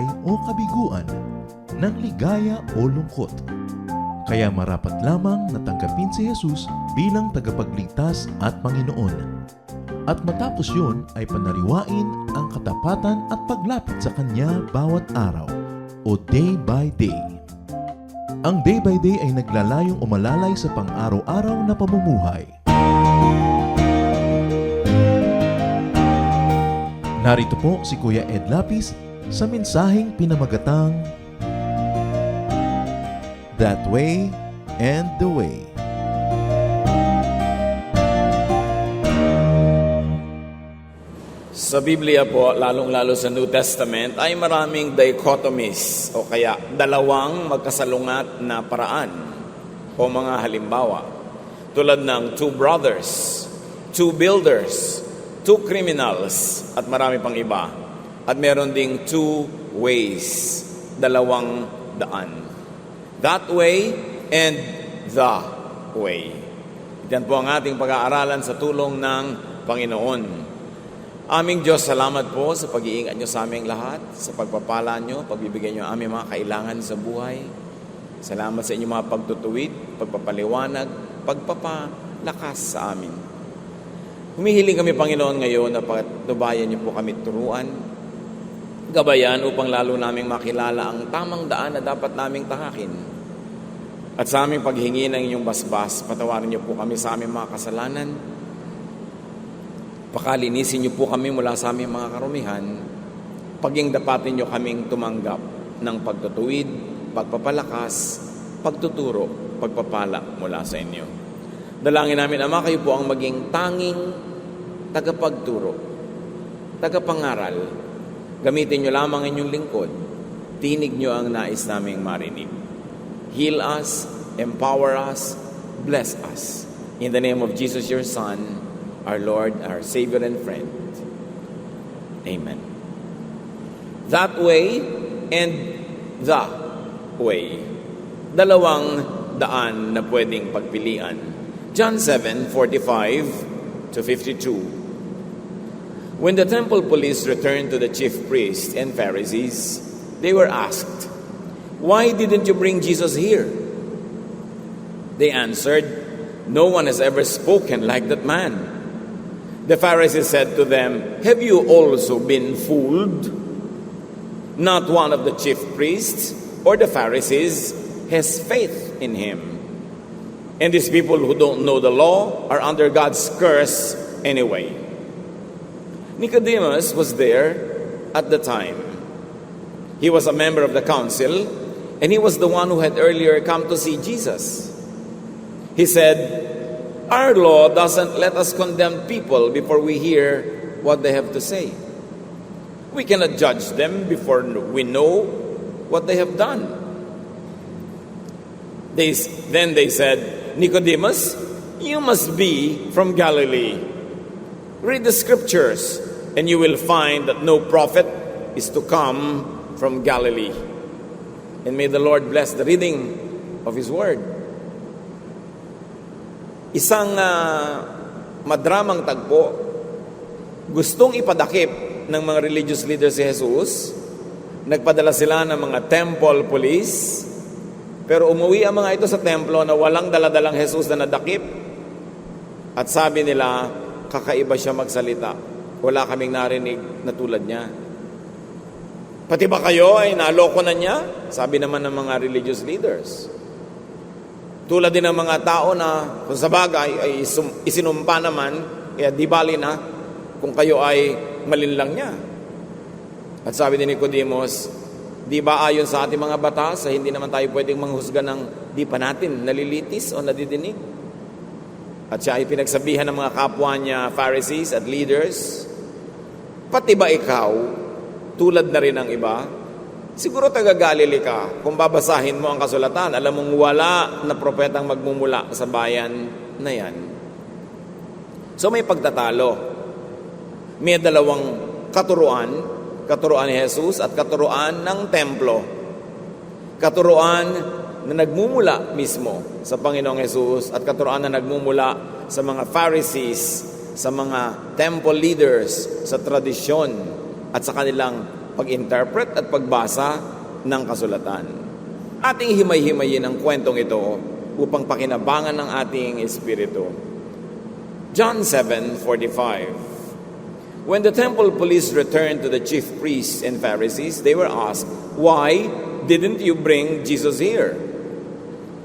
buhay o kabiguan, ng ligaya o lungkot. Kaya marapat lamang na tanggapin si Jesus bilang tagapagligtas at Panginoon. At matapos yun ay panariwain ang katapatan at paglapit sa Kanya bawat araw o day by day. Ang day by day ay naglalayong umalalay sa pang-araw-araw na pamumuhay. Narito po si Kuya Ed Lapis sa mensaheng pinamagatang That Way and the Way. Sa Biblia po, lalong-lalo sa New Testament, ay maraming dichotomies o kaya dalawang magkasalungat na paraan o mga halimbawa. Tulad ng two brothers, two builders, two criminals, at marami pang iba. At meron ding two ways, dalawang daan. That way and the way. Yan po ang ating pag-aaralan sa tulong ng Panginoon. Aming Diyos, salamat po sa pag-iingat nyo sa aming lahat, sa pagpapala nyo, pagbibigay nyo aming mga kailangan sa buhay. Salamat sa inyong mga pagtutuwid, pagpapaliwanag, pagpapalakas sa amin. Humihiling kami, Panginoon, ngayon na patubayan nyo po kami turuan, gabayan upang lalo naming makilala ang tamang daan na dapat naming tahakin. At sa aming paghingi ng inyong basbas, patawarin nyo po kami sa aming mga kasalanan. Pakalinisin niyo po kami mula sa aming mga karumihan. Paging dapatin niyo kaming tumanggap ng pagtutuwid, pagpapalakas, pagtuturo, pagpapala mula sa inyo. Dalangin namin, Ama, kayo po ang maging tanging tagapagturo, tagapangaral. Gamitin niyo lamang inyong lingkod. Tinig niyo ang nais naming marinig. Heal us, empower us, bless us. In the name of Jesus, your Son, our Lord, our Savior and friend. Amen. That way and the way. Dalawang daan na pwedeng pagpilian. John 7:45 to 52. When the temple police returned to the chief priests and Pharisees, they were asked, "Why didn't you bring Jesus here?" They answered, "No one has ever spoken like that man." The Pharisees said to them, "Have you also been fooled? Not one of the chief priests or the Pharisees has faith in him. And these people who don't know the law are under God's curse anyway." Nicodemus was there at the time. He was a member of the council, and he was the one who had earlier come to see Jesus. He said, "Our law doesn't let us condemn people before we hear what they have to say. We cannot judge them before we know what they have done." Then they said, "Nicodemus, you must be from Galilee. Read the scriptures, and you will find that no prophet is to come from Galilee." And may the Lord bless the reading of His Word. Isang madramang tagpo, gustong ipadakip ng mga religious leaders si Jesus. Nagpadala sila ng mga temple police, pero umuwi ang mga ito sa templo na walang daladalang Jesus na nadakip. At sabi nila, kakaiba siya magsalita. Wala kaming narinig na tulad niya. Pati ba kayo ay naloko na niya? Sabi naman ng mga religious leaders. Tulad din ng mga tao na kung sa bagay ay isinumpa naman, kaya di bali na kung kayo ay malinlang niya. At sabi ni Nicodemus, di ba ayon sa ating mga batas, hindi naman tayo pwedeng manghusga ng di pa natin nalilitis o nadidinig? At siya ay pinagsabihan ng mga kapwa niya, Pharisees at leaders, "Pati ba ikaw, tulad na rin ng iba? Siguro taga-Galilee ka. Kung babasahin mo ang kasulatan, alam mong wala na propetang magmumula sa bayan na yan." So may pagtatalo. May dalawang katuruan ni Jesus at katuruan ng templo. Katuruan na nagmumula mismo sa Panginoong Jesus at katuruan na nagmumula sa mga Pharisees, sa mga temple leaders, sa tradisyon at sa kanilang pag-interpret at pagbasa ng kasulatan. Ating himay-himayin ang kwentong ito upang pakinabangan ng ating espiritu. John 7:45. When the temple police returned to the chief priests and Pharisees, they were asked, "Why didn't you bring Jesus here?"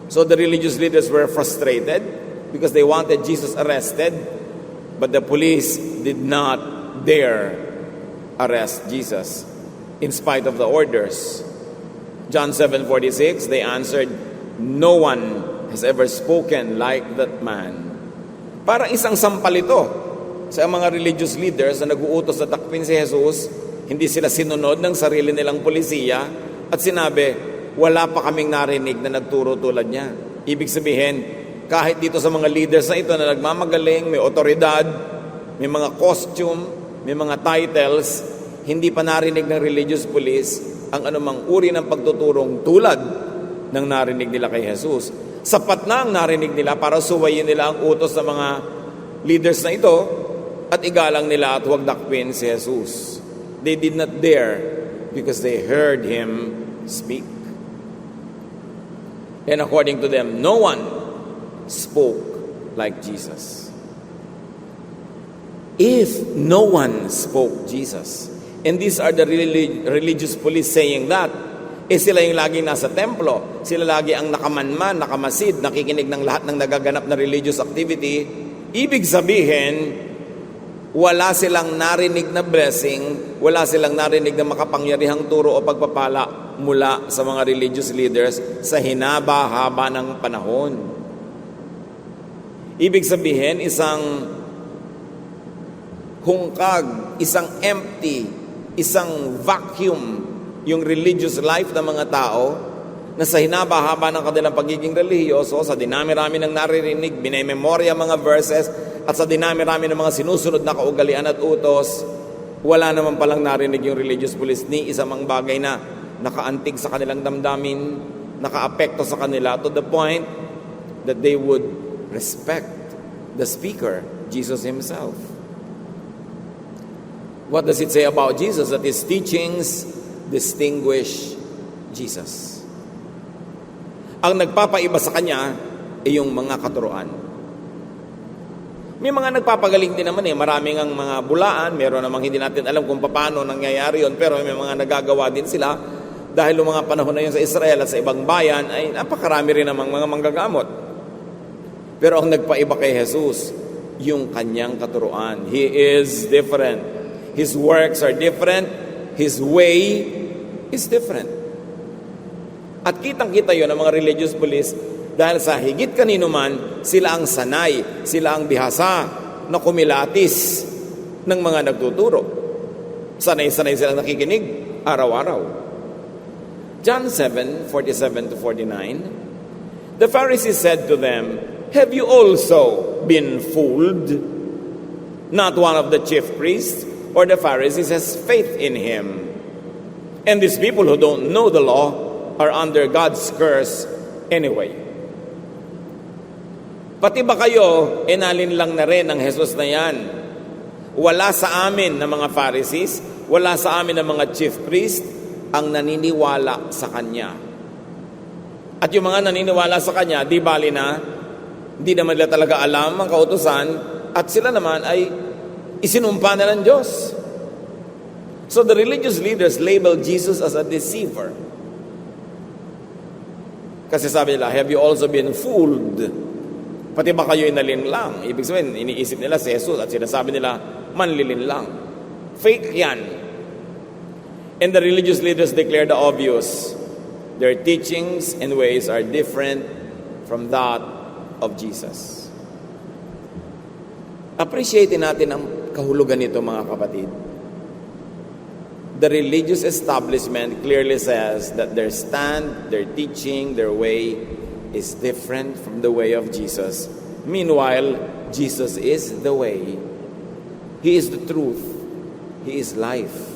So the religious leaders were frustrated because they wanted Jesus arrested, but the police did not dare arrest Jesus in spite of the orders. John 7:46, they answered, "No one has ever spoken like that man." Parang isang sampal ito sa mga religious leaders na nag-uutos na takpin si Jesus. Hindi sila sinunod ng sarili nilang polisiya at sinabi, wala pa kaming narinig na nagturo tulad niya. Ibig sabihin, kahit dito sa mga leaders na ito na nagmamagaling, may otoridad, may mga costume, may mga titles, hindi pa narinig ng religious police ang anumang uri ng pagtuturong tulad ng narinig nila kay Jesus. Sapat na ang narinig nila para suwayin nila ang utos ng mga leaders na ito at igalang nila at huwag dakpin si Jesus. They did not dare because they heard him speak. And according to them, no one spoke like Jesus. If no one spoke Jesus, and these are the religious police saying that, sila yung laging nasa templo, sila lagi ang nakamanman, nakamasid, nakikinig ng lahat ng nagaganap na religious activity, ibig sabihin, wala silang narinig na blessing, wala silang narinig na makapangyarihang turo o pagpapala mula sa mga religious leaders sa hinaba-haba ng panahon. Ibig sabihin, isang hungkag, isang empty, isang vacuum, yung religious life ng mga tao na sa hinaba-haba ng kanilang pagiging relihiyoso, sa dinami-rami ng naririnig, binememorya mga verses, at sa dinami-rami ng mga sinusunod na kaugalian at utos, wala naman palang narinig yung religious police ni isang mang bagay na nakaantig sa kanilang damdamin, nakaapekto sa kanila to the point that they would respect the speaker, Jesus himself. What does it say about Jesus? That his teachings distinguish Jesus. Ang nagpapaiba sa kanya ay yung mga katuruan. May mga nagpapagaling din naman maraming ang mga bulaan, meron namang hindi natin alam kung paano nangyayari yun, pero may mga nagagawa din sila dahil yung mga panahon na yun sa Israel at sa ibang bayan ay napakarami rin namang mga manggagamot. Pero ang nagpaiba kay Jesus, yung kanyang katuruan. He is different. His works are different. His way is different. At kitang-kita yun ng mga religious police dahil sa higit kanino man, sila ang sanay, sila ang bihasa na kumilatis ng mga nagtuturo. Sanay-sanay silang nakikinig araw-araw. John 7:47-49, the Pharisees said to them, "Have you also been fooled? Not one of the chief priests or the Pharisees has faith in him. And these people who don't know the law are under God's curse anyway." Pati ba kayo, inalin lang na rin ng Jesus na yan? Wala sa amin na mga Pharisees, wala sa amin na mga chief priest ang naniniwala sa Kanya. At yung mga naniniwala sa Kanya, di bali na, di naman nila talaga alam ang kautusan, at sila naman ay isinumpa na ng Diyos. So the religious leaders labeled Jesus as a deceiver. Kasi sabi nila, "Have you also been fooled?" Pati ba kayo inalin lang? Ibig sabihin, iniisip nila si Jesus at sinasabi nila, manlilin lang. Fake yan. And the religious leaders declare the obvious. Their teachings and ways are different from that of Jesus. Appreciate natin ang kahulugan nito, mga kapatid. The religious establishment clearly says that their stand, their teaching, their way is different from the way of Jesus. Meanwhile, Jesus is the way. He is the truth. He is life.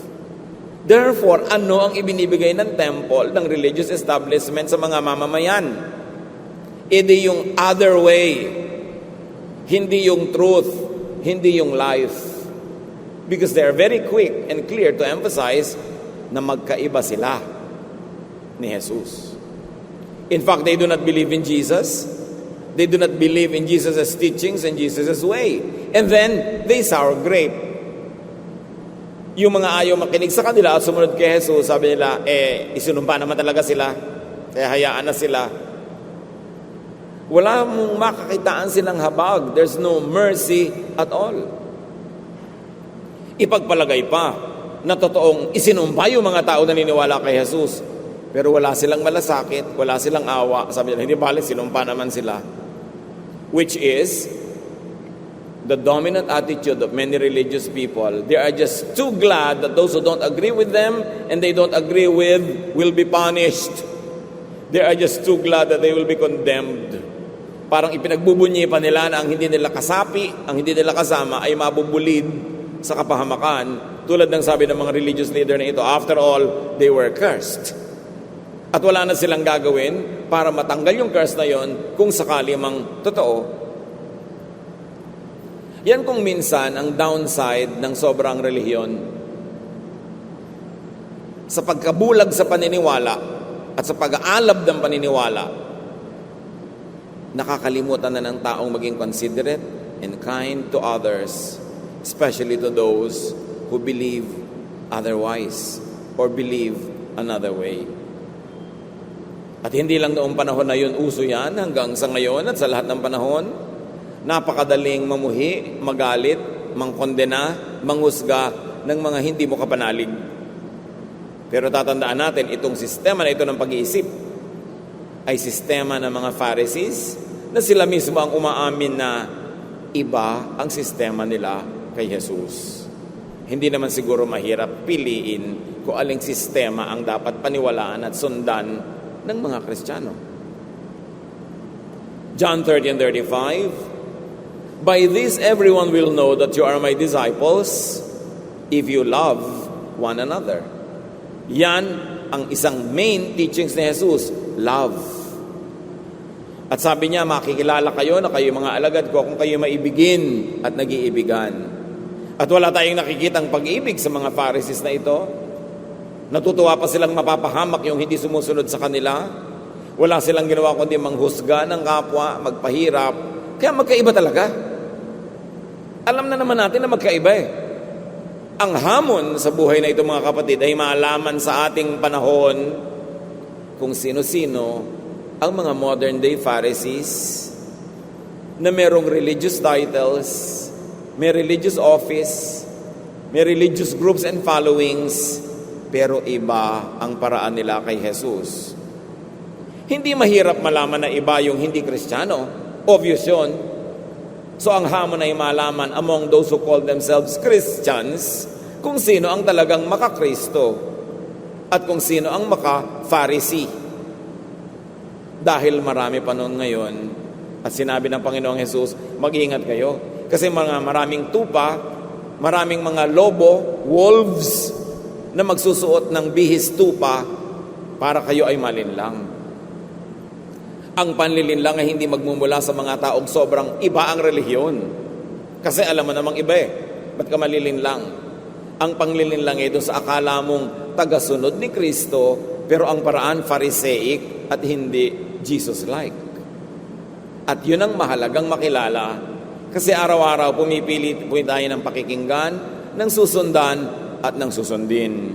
Therefore, ano ang ibinibigay ng temple, ng religious establishment sa mga mamamayan? Hindi yung other way. Hindi yung truth. Hindi yung life. Because they are very quick and clear to emphasize na magkaiba sila ni Jesus. In fact, they do not believe in Jesus. They do not believe in Jesus' teachings and Jesus' way. And then, they sour grape. Yung mga ayaw makinig sa kanila at sumunod kay Jesus, sabi nila, isinumpa naman talaga sila. Kaya hayaan na sila. Wala mong makakitaan silang habag. There's no mercy at all. Ipagpalagay pa na totoong isinumpa yung mga tao na niniwala kay Jesus. Pero wala silang malasakit, wala silang awa. Sabi nila, hindi balik, sinumpa naman sila. Which is the dominant attitude of many religious people. They are just too glad that those who don't agree with them and they don't agree with will be punished. They are just too glad that they will be condemned. Parang ipinagbubunyi pa nila na ang hindi nila kasapi, ang hindi nila kasama ay mabubulid sa kapahamakan. Tulad ng sabi ng mga religious leader na ito, after all, they were cursed. At wala na silang gagawin para matanggal yung curse na yon kung sakali mang totoo. Yan kung minsan ang downside ng sobrang relihiyon. Sa pagkabulag sa paniniwala at sa pag-aalab ng paniniwala, nakakalimutan na ng taong maging considerate and kind to others, especially to those who believe otherwise or believe another way. At hindi lang noong panahon na yun uso yan, hanggang sa ngayon at sa lahat ng panahon, napakadaling mamuhi, magalit, mangkondena, manghusga ng mga hindi mo kapanalig. Pero tatandaan natin, itong sistema na ito ng pag-iisip ay sistema ng mga Pharisees na sila mismo ang umaamin na iba ang sistema nila kay Jesus. Hindi naman siguro mahirap piliin kung aling sistema ang dapat paniwalaan at sundan ng mga Kristiyano. John 13:35, by this everyone will know that you are my disciples if you love one another. Yan ang isang main teachings ni Jesus, love. At sabi niya, makikilala kayo na kayo mga alagad ko kung kayo maibigin at nag-iibigan. At wala tayong nakikitang pag-ibig sa mga Pharisees na ito. Natutuwa pa silang mapapahamak yung hindi sumusunod sa kanila. Wala silang ginawa kundi manghusga ng kapwa, magpahirap. Kaya magkaiba talaga. Alam na naman natin na magkaiba eh. Ang hamon sa buhay na ito mga kapatid ay maalaman sa ating panahon kung sino-sino ang mga modern day Pharisees na merong religious titles, may religious office, may religious groups and followings, pero iba ang paraan nila kay Jesus. Hindi mahirap malaman na iba yung hindi Kristiyano. Obvious yun. So ang hamon ay malaman among those who call themselves Christians kung sino ang talagang maka-Kristo at kung sino ang maka-Pharisee. Dahil marami pa noon ngayon at sinabi ng Panginoong Jesus, mag-ingat kayo. Kasi maraming tupa, maraming mga lobo, wolves, na magsusuot ng bihis tupa para kayo ay malinlang. Ang panlilinlang ay hindi magmumula sa mga taong sobrang iba ang relihiyon. Kasi alam mo namang iba eh. Ba't ka malilinlang? Ang panglilinlang ay doon sa akala mong tagasunod ni Kristo, pero ang paraan Pharisaic at hindi Jesus-like. At yun ang mahalagang makilala. Kasi araw-araw pumipili tayo ng pakikinggan, ng susundan, at ng susundin.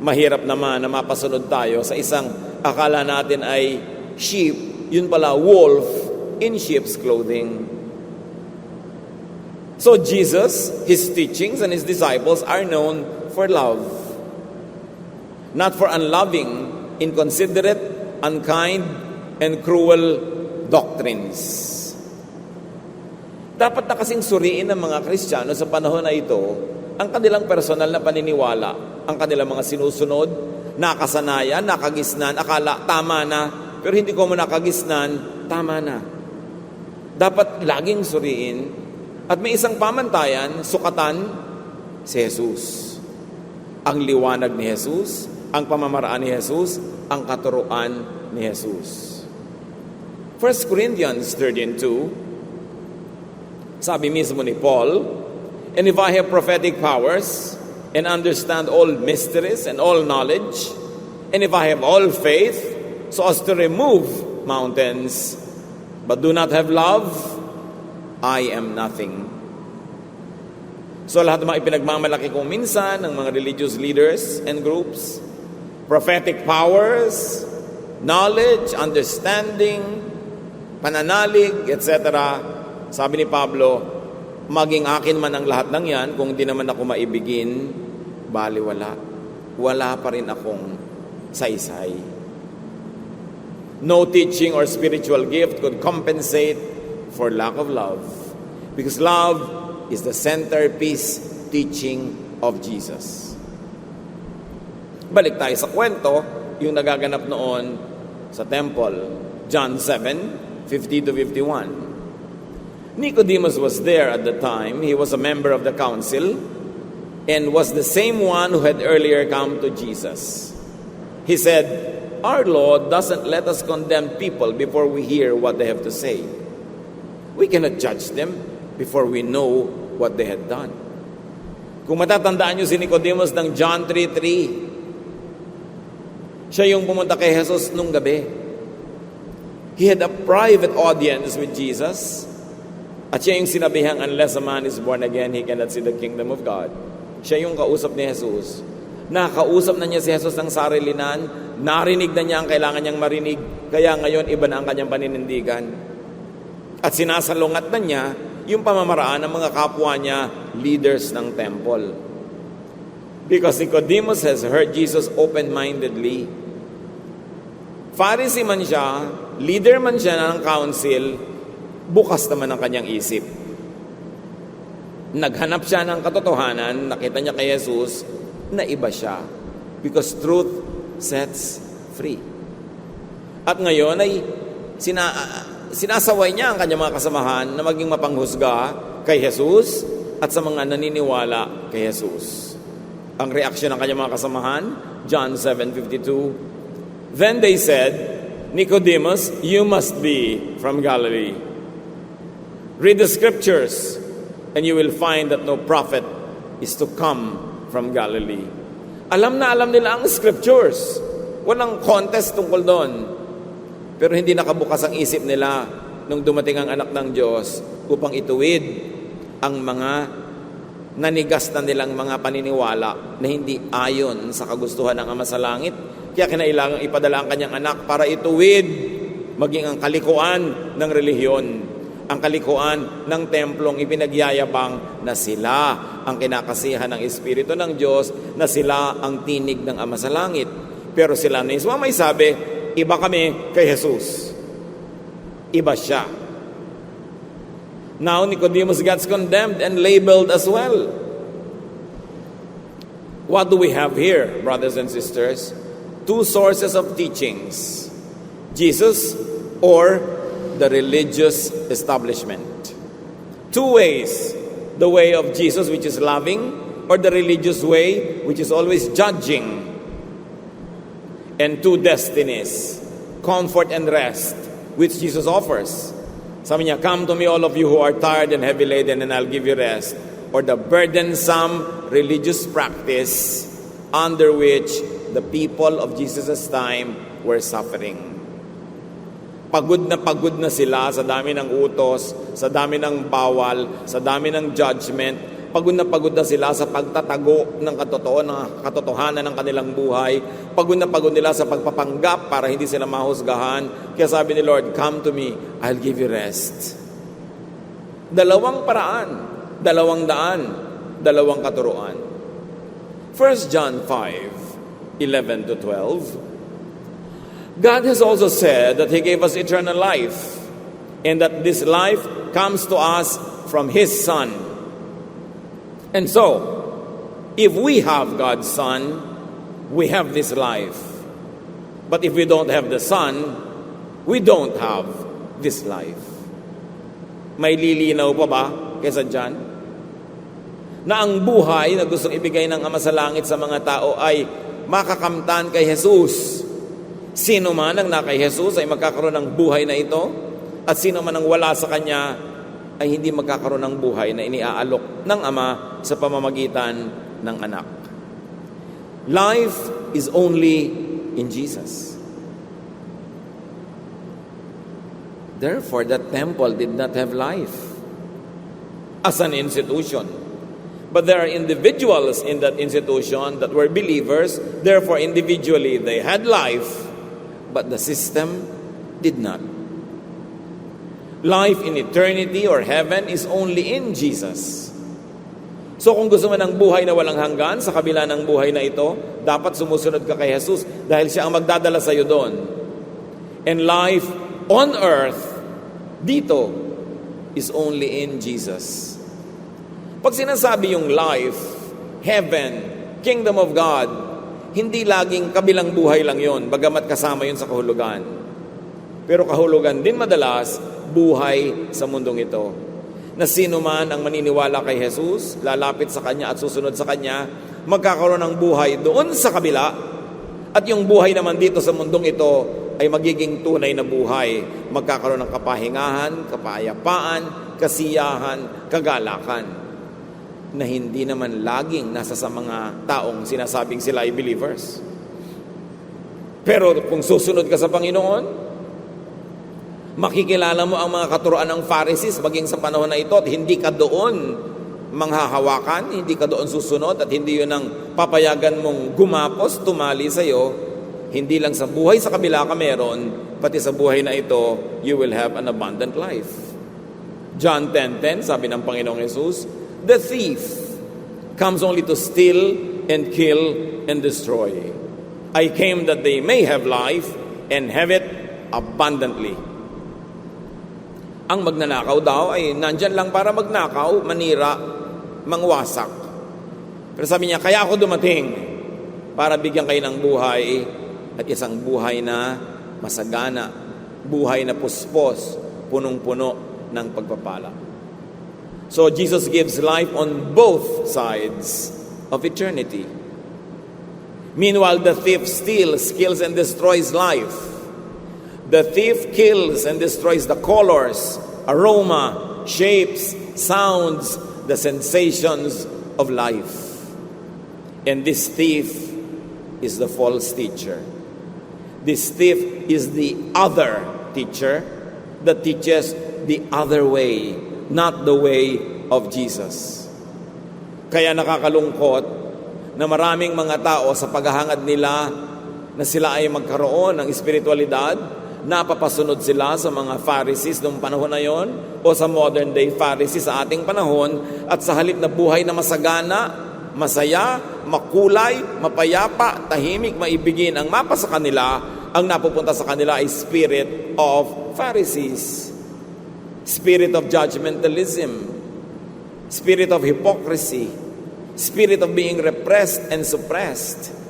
Mahirap naman na mapasunod tayo sa isang akala natin ay sheep, yun pala wolf in sheep's clothing. So Jesus, His teachings and His disciples are known for love. Not for unloving, inconsiderate, unkind, and cruel doctrines. Dapat na kasing suriin ng mga Kristiyano sa panahon na ito ang kanilang personal na paniniwala, ang kanilang mga sinusunod, nakasanayan, nakagisnan, akala tama na, pero hindi ko mo nakagisnan, tama na. Dapat laging suriin at may isang pamantayan, sukatan si Jesus. Ang liwanag ni Jesus, ang pamamaraan ni Jesus, ang katuruan ni Jesus. 1 Corinthians 13:2, sabi mismo ni Paul, and if I have prophetic powers and understand all mysteries and all knowledge, and if I have all faith so as to remove mountains, but do not have love, I am nothing. So lahat ng mga ipinagmamalaki kong minsan ng mga religious leaders and groups, prophetic powers, knowledge, understanding, pananalig, etc. Sabi ni Pablo, maging akin man ang lahat ng yan, kung di naman ako maibigin, baliwala. Wala pa rin akong saysay. No teaching or spiritual gift could compensate for lack of love. Because love is the centerpiece teaching of Jesus. Balik tayo sa kwento, yung nagaganap noon sa temple, John 7:50 to 51. Nicodemus was there at the time. He was a member of the council and was the same one who had earlier come to Jesus. He said, "Our law doesn't let us condemn people before we hear what they have to say. We cannot judge them before we know what they had done." Kung matatandaan nyo si Nicodemus ng John 3:3, siya yung pumunta kay Jesus nung gabi. He had a private audience with Jesus. At siya yung sinabihang, unless a man is born again, he cannot see the kingdom of God. Siya yung kausap ni Jesus. Nakausap na niya si Jesus ng sarilinan, narinig na niya ang kailangan niyang marinig, kaya ngayon iba na ang kanyang paninindigan. At sinasalungat na niya yung pamamaraan ng mga kapwa niya, leaders ng temple. Because Nicodemus has heard Jesus open-mindedly. Pharisee man siya, leader man siya ng council, bukas naman ang kanyang isip. Naghanap siya ng katotohanan, nakita niya kay Jesus na iba siya. Because truth sets free. At ngayon ay sinasaway niya ang kanyang mga kasamahan na maging mapanghusga kay Jesus at sa mga naniniwala kay Jesus. Ang reaksyon ng kanyang mga kasamahan, John 7:52, "Then they said, Nicodemus, you must be from Galilee. Read the scriptures, and you will find that no prophet is to come from Galilee." Alam na alam nila ang scriptures. Walang contest tungkol doon. Pero hindi nakabukas ang isip nila nung dumating ang anak ng Diyos upang ituwid ang mga nanigas na nilang mga paniniwala na hindi ayon sa kagustuhan ng Ama sa Langit. Kaya kinailangang ipadala ang kanyang anak para ituwid maging ang kalikuan ng relihiyon. Ang kalikuan ng templong ipinagyayabang na sila ang kinakasihan ng Espiritu ng Diyos, na sila ang tinig ng Ama sa Langit. Pero sila na yung may sabi, iba kami kay Jesus. Iba siya. Now Nicodemus gets condemned and labeled as well. What do we have here, brothers and sisters? Two sources of teachings: Jesus or the religious establishment. Two ways: the way of Jesus, which is loving, or the religious way, which is always judging. And two destinies: comfort and rest, which Jesus offers. Sabi niya, "Come to me, all of you who are tired and heavy laden, and I'll give you rest." Or the burdensome religious practice under which the people of Jesus' time were suffering. Pagod na sila sa dami ng utos, sa dami ng bawal, sa dami ng judgment. Pagod na sila sa pagtatago ng katotohanan ng kanilang buhay. Pagod nila sa pagpapanggap para hindi sila mahusgahan. Kaya sabi ni Lord, "Come to me, I'll give you rest." Dalawang paraan, dalawang daan, dalawang katuruan. 1 John 5:11 to 12. God has also said that He gave us eternal life, and that this life comes to us from His Son. And so, if we have God's Son, we have this life. But if we don't have the Son, we don't have this life. May lilinaw pa ba kaysa dyan? Na ang buhay na gustong ibigay ng Ama sa Langit sa mga tao ay makakamtan kay Jesus. Sino man ang na kay Jesus ay magkakaroon ng buhay na ito, at sino man ang wala sa Kanya ay hindi magkakaroon ng buhay na iniaalok ng Ama sa pamamagitan ng anak. Life is only in Jesus. Therefore, that temple did not have life as an institution. But there are individuals in that institution that were believers. Therefore, individually, they had life, but the system did not. Life in eternity or heaven is only in Jesus. So kung gusto mo ng buhay na walang hanggan sa kabila ng buhay na ito, dapat sumusunod ka kay Jesus dahil siya ang magdadala sa iyo doon. And life on earth, dito, is only in Jesus. Pag sinasabi yung life, heaven, kingdom of God, hindi laging kabilang buhay lang yon, bagamat kasama yun sa kahulugan. Pero kahulugan din madalas, buhay sa mundong ito. Na sino man ang maniniwala kay Jesus, lalapit sa Kanya at susunod sa Kanya, magkakaroon ng buhay doon sa kabila, at yung buhay naman dito sa mundong ito ay magiging tunay na buhay. Magkakaroon ng kapahingahan, kapayapaan, kasiyahan, kagalakan, na hindi naman laging nasa sa mga taong sinasabing sila ay believers. Pero kung susunod ka sa Panginoon, makikilala mo ang mga katuruan ng Pharisees maging sa panahon na ito at hindi ka doon manghahawakan, hindi ka doon susunod at hindi yun ang papayagan mong gumapos, tumali sa iyo. Hindi lang sa buhay sa kabila ka meron, pati sa buhay na ito, you will have an abundant life. John 10:10, sabi ng Panginoong Jesus, the thief comes only to steal and kill and destroy. I came that they may have life and have it abundantly. Ang magnanakaw daw ay nandyan lang para magnakaw, manira, mangwasak. Pero sabi niya, kaya ako dumating para bigyan kayo ng buhay at isang buhay na masagana, buhay na puspos, punong-puno ng pagpapala. So Jesus gives life on both sides of eternity. Meanwhile, the thief steals, kills, and destroys life. The thief kills and destroys the colors, aroma, shapes, sounds, the sensations of life. And this thief is the false teacher. This thief is the other teacher that teaches the other way, not the way of Jesus. Kaya nakakalungkot na maraming mga tao sa paghahangad nila na sila ay magkaroon ng espiritualidad, napapasunod sila sa mga Pharisees noong panahon na yon o sa modern day Pharisees sa ating panahon, at sa halip na buhay na masagana, masaya, makulay, mapayapa, tahimik, maibigin ang mapa sa kanila, ang napupunta sa kanila ay spirit of Pharisees, spirit of judgmentalism, spirit of hypocrisy, spirit of being repressed and suppressed.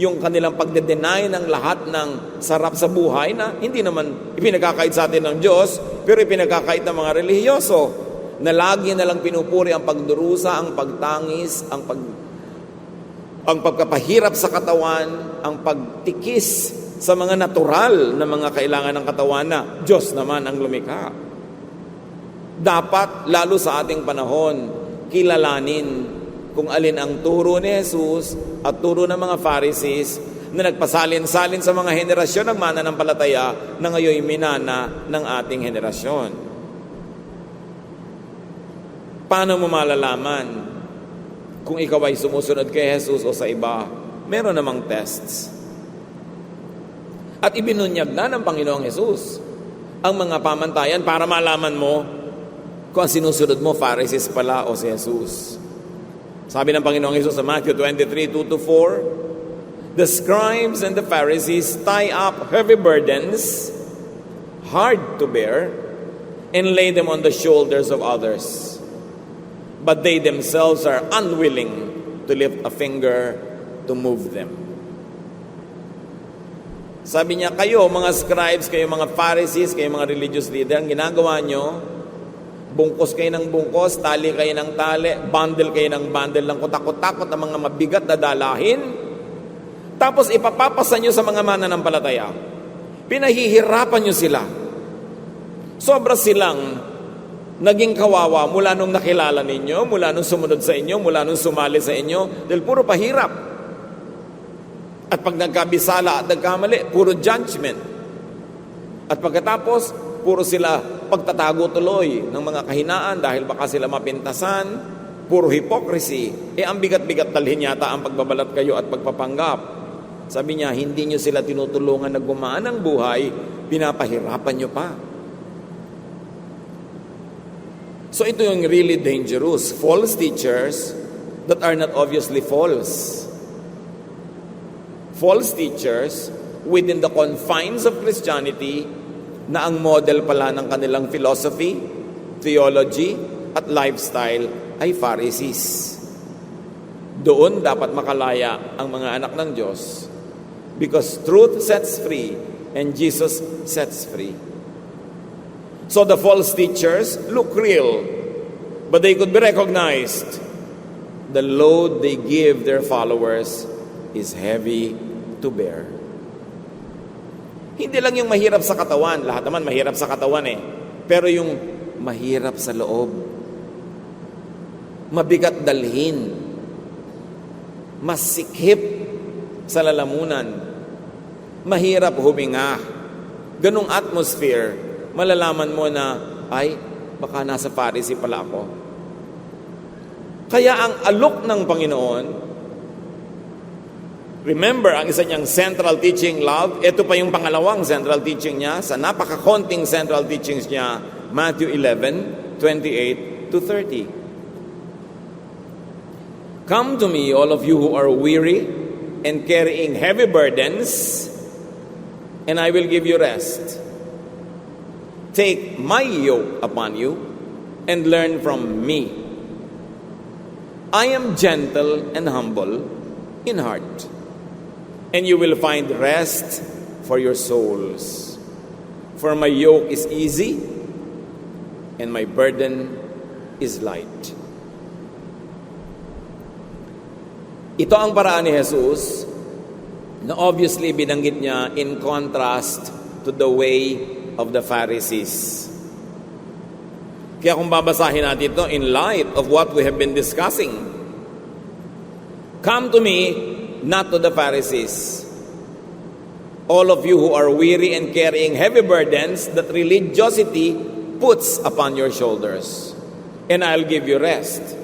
Yung kanilang pagde-deny ng lahat ng sarap sa buhay na hindi naman ipinagkakait sa atin ng Diyos, pero ipinagkakait ng mga relihiyoso na lagi na lang pinupuri ang pagdurusa, ang pagtangis, ang pagkapahirap sa katawan, ang pagtikis sa mga natural na mga kailangan ng katawan na Diyos naman ang lumikha. Dapat, lalo sa ating panahon, kilalanin kung alin ang turo ni Jesus at turo ng mga Pharisees na nagpasalin-salin sa mga henerasyon ng mananampalataya na ngayon minana ng ating henerasyon. Paano mo malalaman kung ikaw ay sumusunod kay Jesus o sa iba? Meron namang tests. At ibinunyag na ng Panginoong Jesus ang mga pamantayan para malaman mo kung ang sinusunod mo, Pharisees pala o si Jesus. Sabi ng Panginoong Jesus sa Matthew 23:2-4, the scribes and the Pharisees tie up heavy burdens, hard to bear, and lay them on the shoulders of others. But they themselves are unwilling to lift a finger to move them. Sabi niya, kayo mga scribes, kayo mga Pharisees, kayo mga religious leader, ang ginagawa nyo, bungkos kayo ng bungkos, tali kayo ng tali, bundle kayo ng bundle ng kutakot-takot na mga mabigat na dalahin. Tapos ipapapasa nyo sa mga mananampalataya. Pinahihirapan nyo sila. Sobra silang naging kawawa mula nung nakilala ninyo, mula nung sumunod sa inyo, mula nung sumali sa inyo, dahil puro pahirap. At pag nagkabisala at nagkamali, puro judgment. At pagkatapos, puro sila pagtatago tuloy ng mga kahinaan dahil baka sila mapintasan, puro hypocrisy. Ang bigat-bigat dalhin yata ang pagbabalat kayo at pagpapanggap. Sabi niya, hindi nyo sila tinutulungan na gumaan ang buhay, pinapahirapan nyo pa. So ito yung really dangerous. False teachers that are not obviously false. False teachers within the confines of Christianity na ang model pala ng kanilang philosophy, theology, at lifestyle ay Pharisees. Doon dapat makalaya ang mga anak ng Diyos because truth sets free and Jesus sets free. So the false teachers look real, but they could be recognized. The load they give their followers is heavy to bear. Hindi lang yung mahirap sa katawan, lahat naman mahirap sa katawan pero yung mahirap sa loob, mabigat dalhin, masikip sa lalamunan, mahirap huminga. Ganong atmosphere, malalaman mo na, ay, baka nasa Pharisee pala ako. Kaya ang alok ng Panginoon, remember, ang isa niyang central teaching, love. Ito pa yung pangalawang central teaching niya. Sa napakakonting central teachings niya, Matthew 11:28 to 30. Come to me, all of you who are weary and carrying heavy burdens, and I will give you rest. Take my yoke upon you and learn from me. I am gentle and humble in heart, and you will find rest for your souls. For my yoke is easy, and my burden is light. Ito ang paraan ni Jesus na obviously binanggit niya in contrast to the way of the Pharisees. Kaya kung babasahin natin ito in light of what we have been discussing, come to me, not to the Pharisees. All of you who are weary and carrying heavy burdens that religiosity puts upon your shoulders, and I'll give you rest.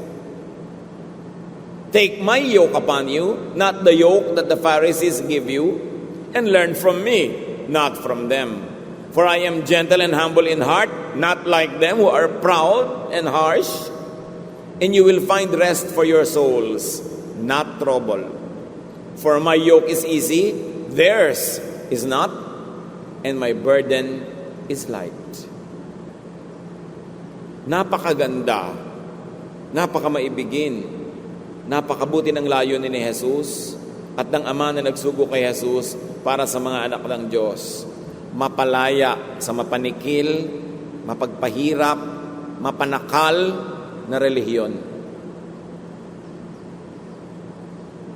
Take my yoke upon you, not the yoke that the Pharisees give you, and learn from me, not from them. For I am gentle and humble in heart, not like them who are proud and harsh, and you will find rest for your souls, not trouble. For my yoke is easy, theirs is not, and my burden is light. Napakaganda, napakamaibigin, napakabuti ng layunin ni Jesus at ng Ama na nagsugo kay Jesus para sa mga anak ng Diyos. Mapalaya sa mapanikil, mapagpahirap, mapanakal na relihiyon.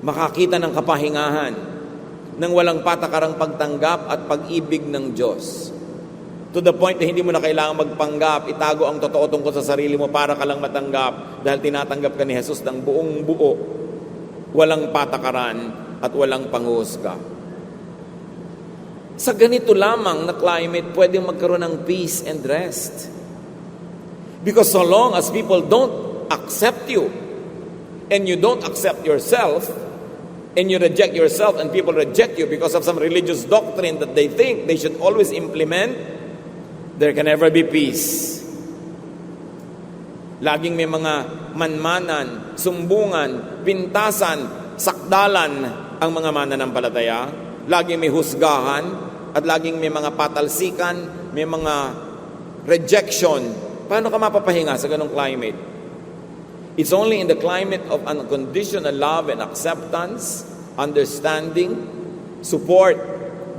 Makakita ng kapahingahan ng walang patakarang pagtanggap at pag-ibig ng Diyos. To the point na hindi mo na kailangan magpanggap, itago ang totoo tungkol sa sarili mo para ka lang matanggap dahil tinatanggap ka ni Jesus ng buong buo. Walang patakaran at walang panghuhusga. Sa ganito lamang na climate, pwedeng magkaroon ng peace and rest. Because so long as people don't accept you, and you don't accept yourself, and you reject yourself, and people reject you because of some religious doctrine that they think they should always implement, there can never be peace. Laging may mga manmanan, sumbungan, pintasan, sakdalan ang mga mananampalataya. Laging may husgahan, at laging may mga patalsikan, may mga rejection. Paano ka mapapahinga sa ganong climate? It's only in the climate of unconditional love and acceptance, understanding, support,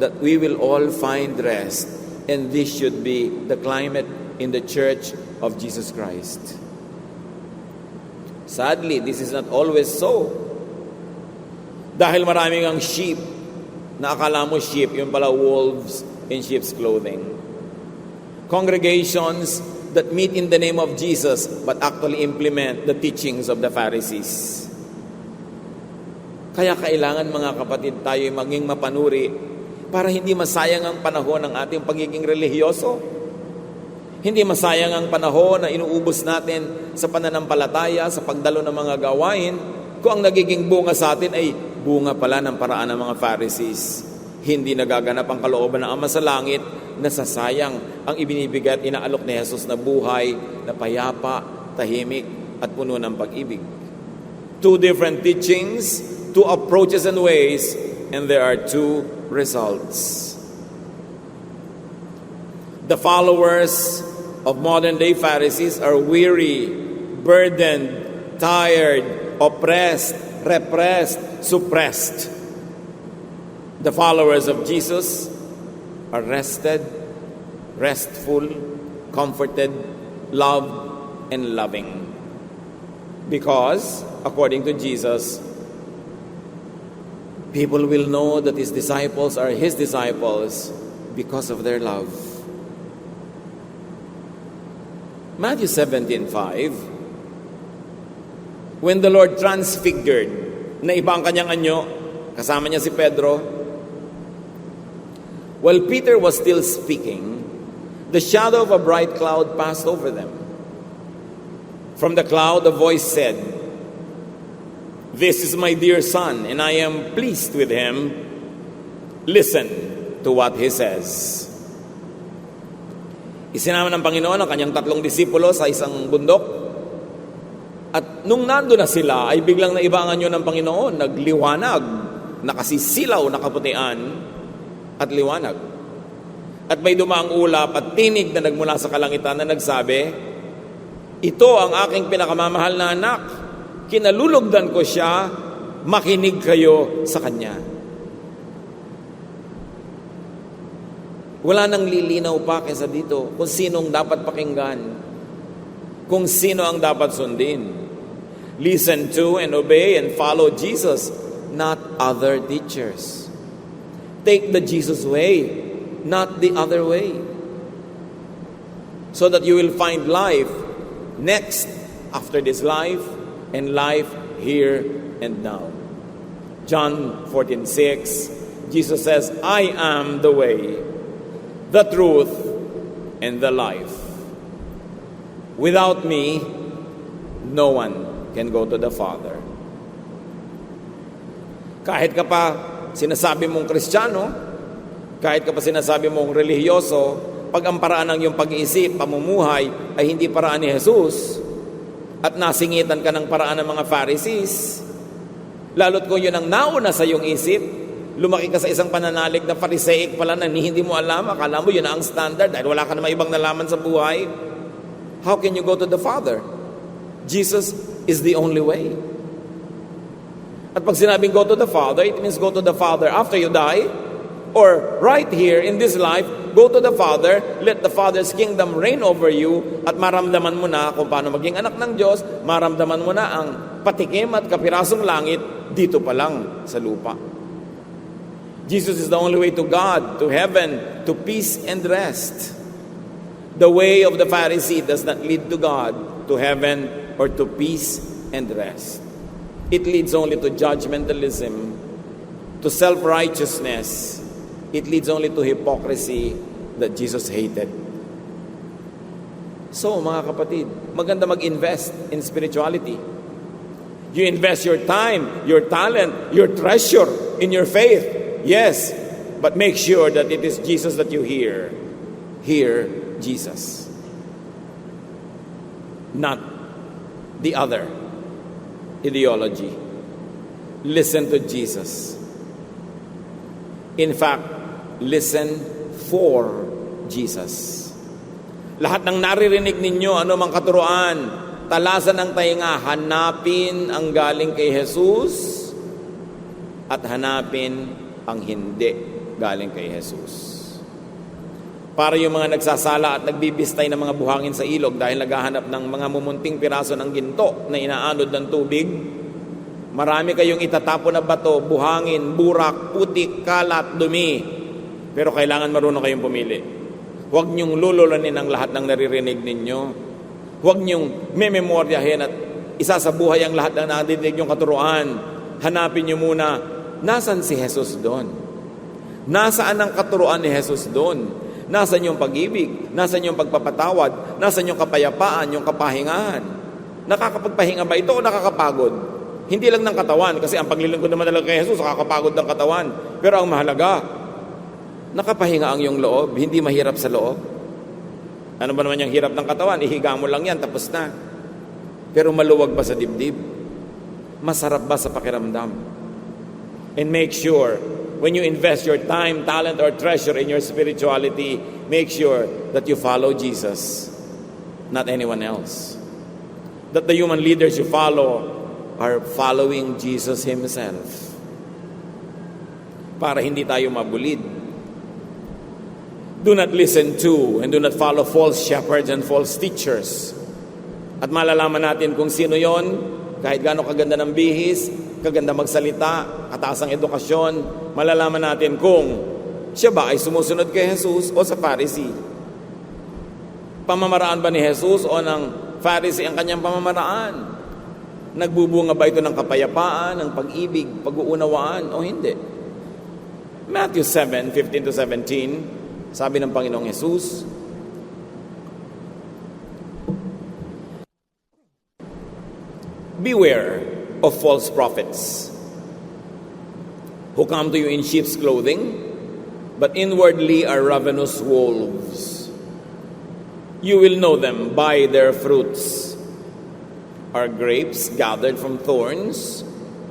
that we will all find rest. And this should be the climate in the Church of Jesus Christ. Sadly, this is not always so. Dahil maraming ang sheep, na akala mo sheep, yung pala wolves in sheep's clothing. Congregations that meet in the name of Jesus but actually implement the teachings of the Pharisees. Kaya kailangan mga kapatid tayo maging mapanuri para hindi masayang ang panahon ng ating pagiging relihiyoso. Hindi masayang ang panahon na inuubos natin sa pananampalataya, sa pagdalo ng mga gawain, kung ang nagiging bunga sa atin ay bunga pala ng paraan ng mga Pharisees. Hindi nagaganap ang kalooban ng Ama sa langit, nasasayang ang ibinibigay at inaalok ni Jesus na buhay, na payapa, tahimik, at puno ng pag-ibig. Two different teachings, two approaches and ways, and there are two results. The followers of modern-day Pharisees are weary, burdened, tired, oppressed, repressed, suppressed. The followers of Jesus are rested, restful, comforted, loved, and loving. Because, according to Jesus, people will know that His disciples are His disciples because of their love. Matthew 17:5, when the Lord transfigured, na iba ang kanyang anyo, kasama niya si Pedro, while Peter was still speaking, the shadow of a bright cloud passed over them. From the cloud, a voice said, "This is my dear son, and I am pleased with him. Listen to what he says." Isinama ng Panginoon ang kanyang 3 disipulo sa isang bundok. At nung nando na sila, ay biglang naiba ang anyo ng Panginoon, nagliwanag, nakasisilaw, nakaputian, at liwanag. At may dumaang ulap at tinig na nagmula sa kalangitan na nagsabi, "Ito ang aking pinakamamahal na anak. Kinalulugdan ko siya, makinig kayo sa kanya." Wala nang lilinaw pa kaysa dito kung sinong dapat pakinggan, kung sino ang dapat sundin. Listen to and obey and follow Jesus, not other teachers. Take the Jesus way, not the other way, so that you will find life next after this life and life here and now. John 14:6, Jesus says, "I am the way, the truth, and the life. Without me, no one can go to the Father." Kahit ka pa sinasabi mong Kristiyano, kahit ka pa sinasabi mong relihiyoso, pag ang paraan ng iyong pag-iisip, pamumuhay ay hindi paraan ni Jesus, at nasingitan ka ng paraan ng mga Pharisees, lalo't kung yun ang nauna sa iyong isip, lumaki ka sa isang pananalig na Pharisaic pala na hindi mo alam, akala mo yun na ang standard dahil wala ka namang ibang nalaman sa buhay, how can you go to the Father? Jesus is the only way. At pag sinabing go to the Father, it means go to the Father after you die, or right here in this life, go to the Father, let the Father's kingdom reign over you, at maramdaman mo na kung paano maging anak ng Diyos, maramdaman mo na ang patikim at kapirasong langit dito pa lang sa lupa. Jesus is the only way to God, to heaven, to peace and rest. The way of the Pharisee does not lead to God, to heaven, or to peace and rest. It leads only to judgmentalism, to self-righteousness. It leads only to hypocrisy that Jesus hated. So, mga kapatid, maganda mag-invest in spirituality. You invest your time, your talent, your treasure in your faith. Yes, but make sure that it is Jesus that you hear. Hear Jesus. Not the other ideology. Listen to Jesus. In fact, listen for Jesus. Lahat ng naririnig ninyo, ano mang katuruan, talasan ng tainga, hanapin ang galing kay Jesus at hanapin ang hindi galing kay Jesus. Para yung mga nagsasala at nagbibistay ng mga buhangin sa ilog dahil naghahanap ng mga mumunting piraso ng ginto na inaanod ng tubig, marami kayong itatapon na bato, buhangin, burak, putik, kalat, dumi. Pero kailangan marunong kayong pumili. Huwag niyong lululanin ang lahat ng naririnig ninyo. Huwag niyong mememoryahin at isa sa buhay ang lahat ng nadidinig niyong katuruan. hanapin niyo muna, nasan si Jesus doon? Nasaan ang katuruan ni Jesus doon? Nasaan yung pag-ibig? Nasaan yung pagpapatawad? Nasaan yung kapayapaan, yung kapahingahan? Nakakapagpahinga ba ito o nakakapagod? Hindi lang ng katawan, kasi ang paglilingkod naman talaga kay Jesus, nakakapagod ng katawan. Pero ang mahalaga, nakapahinga ang iyong loob, hindi mahirap sa loob. Ano ba naman yung hirap ng katawan? Ihiga mo lang yan, tapos na. Pero maluwag ba sa dibdib? Masarap ba sa pakiramdam? And make sure, when you invest your time, talent, or treasure in your spirituality, make sure that you follow Jesus, not anyone else. That the human leaders you follow are following Jesus Himself. Para hindi tayo mabulid. Do not listen to and do not follow false shepherds and false teachers. At malalaman natin kung sino yon, kahit gaano kaganda ng bihis, kaganda magsalita, kataas ang edukasyon, malalaman natin kung siya ba ay sumusunod kay Jesus o sa Pharisee. Pamamaraan ba ni Jesus o ng Pharisee ang kanyang pamamaraan? Nagbubunga ba ito ng kapayapaan, ng pag-ibig, pag-uunawaan o hindi? Matthew 7:15-17, sabi ng Panginoong Jesus, beware of false prophets who come to you in sheep's clothing, but inwardly are ravenous wolves. You will know them by their fruits. Are grapes gathered from thorns,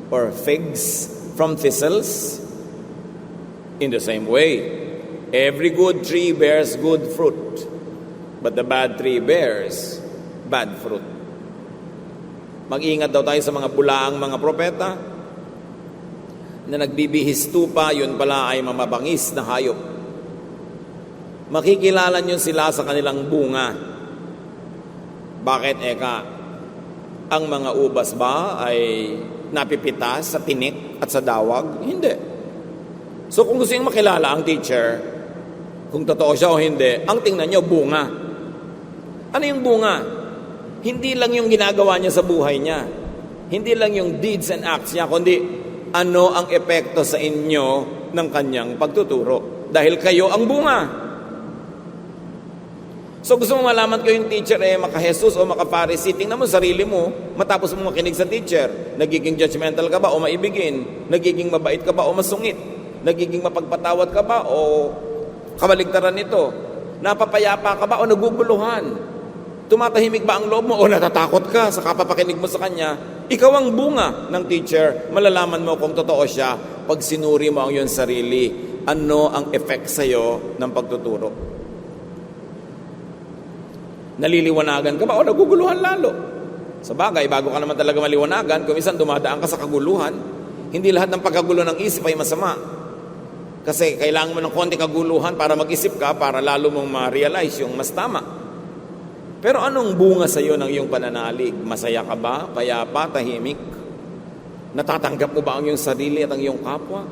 or figs from thistles? In the same way, every good tree bears good fruit, but the bad tree bears bad fruit. Mag-ingat daw tayo sa mga bulaang mga propeta na nagbibihis tupa, yun pala ay mamabangis na hayop. Makikilala nyo sila sa kanilang bunga. Bakit eka? Ang mga ubas ba ay napipitas sa tinik at sa dawag? Hindi. So kung gusto nyo makilala ang teacher, kung totoo siya o hindi, ang tingnan nyo, bunga. Ano yung bunga? Hindi lang yung ginagawa niya sa buhay niya. Hindi lang yung deeds and acts niya, kundi ano ang epekto sa inyo ng kanyang pagtuturo. Dahil kayo ang bunga. So gusto mo malaman ko yung teacher maka-Jesus o maka-Pharisee, tingnan mo sarili mo matapos mo makinig sa teacher. Nagiging judgmental ka ba o maibigin? Nagiging mabait ka ba o masungit? Nagiging mapagpatawad ka ba o kabaligtaran nito? Napapayapa ka ba o naguguluhan? Tumatahimik ba ang loob mo o natatakot ka sa kapapakinig mo sa kanya? Ikaw ang bunga ng teacher. Malalaman mo kung totoo siya pag sinuri mo ang iyong sarili. Ano ang effect sa'yo ng pagtuturo? Naliliwanagan ka ba o naguguluhan lalo? Sa bagay, bago ka naman talaga maliwanagan, kung minsan dumadaan ka sa kaguluhan, hindi lahat ng pagkagulo ng isip ay masama. Kasi kailangan mo ng konti kaguluhan para mag-isip ka, para lalo mong ma-realize yung mas tama. Pero anong bunga sa iyo ng iyong pananalig? Masaya ka ba? Payapa? Tahimik? Natatanggap mo ba ang iyong sarili at ang iyong kapwa?